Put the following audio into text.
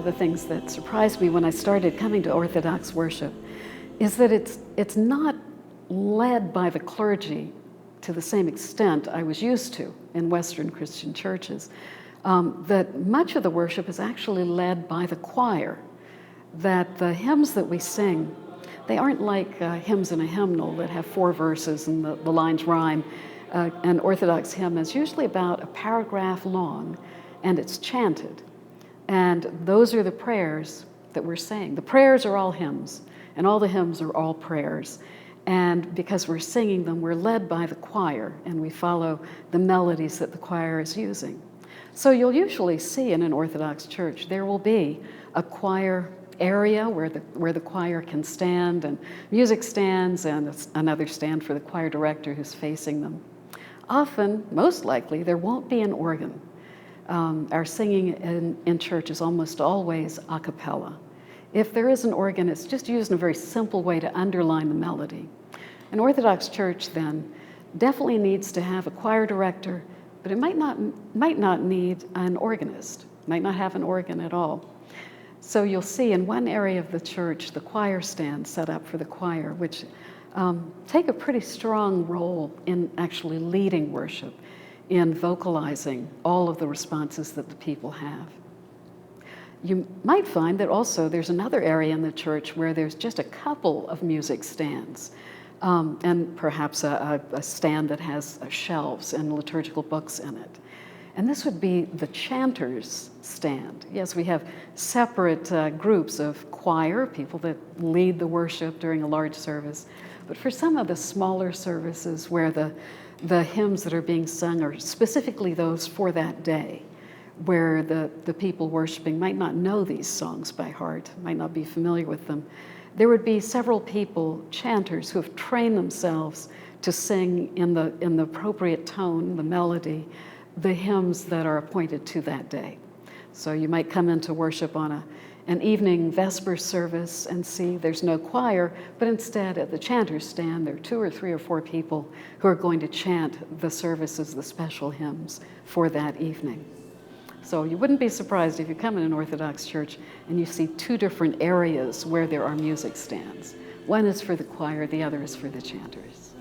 of the things that surprised me when I started coming to Orthodox worship is that it's not led by the clergy to the same extent I was used to in Western Christian churches. That much of the worship is actually led by the choir, that the hymns that we sing, they aren't like hymns in a hymnal that have 4 verses and the lines rhyme. An Orthodox hymn is usually about a paragraph long, and it's chanted. And those are the prayers that we're saying. The prayers are all hymns, and all the hymns are all prayers. And because we're singing them, we're led by the choir, and we follow the melodies that the choir is using. So you'll usually see in an Orthodox church, there will be a choir area where the choir can stand, and music stands, and another stand for the choir director who's facing them. Often, most likely, there won't be an organ. Our singing in church is almost always a cappella. If there is an organ, it's just used in a very simple way to underline the melody. An Orthodox church, then, definitely needs to have a choir director, but it might not need an organist, might not have an organ at all. So you'll see in one area of the church, the choir stand set up for the choir, which take a pretty strong role in actually leading worship, in vocalizing all of the responses that the people have. You might find that also there's another area in the church where there's just a couple of music stands, and perhaps a stand that has shelves and liturgical books in it. And this would be the Chanters stand. Yes, we have separate groups of choir, people that lead the worship during a large service. But for some of the smaller services where the hymns that are being sung are specifically those for that day, where the people worshiping might not know these songs by heart, might not be familiar with them, there would be several people, chanters, who have trained themselves to sing in the appropriate tone, the melody, the hymns that are appointed to that day. So you might come into worship on an evening vesper service and see there's no choir, but instead at the chanter's stand there are 2 or 3 or 4 people who are going to chant the services, the special hymns for that evening. So you wouldn't be surprised if you come in an Orthodox church and you see 2 different areas where there are music stands. One is for the choir, the other is for the chanters.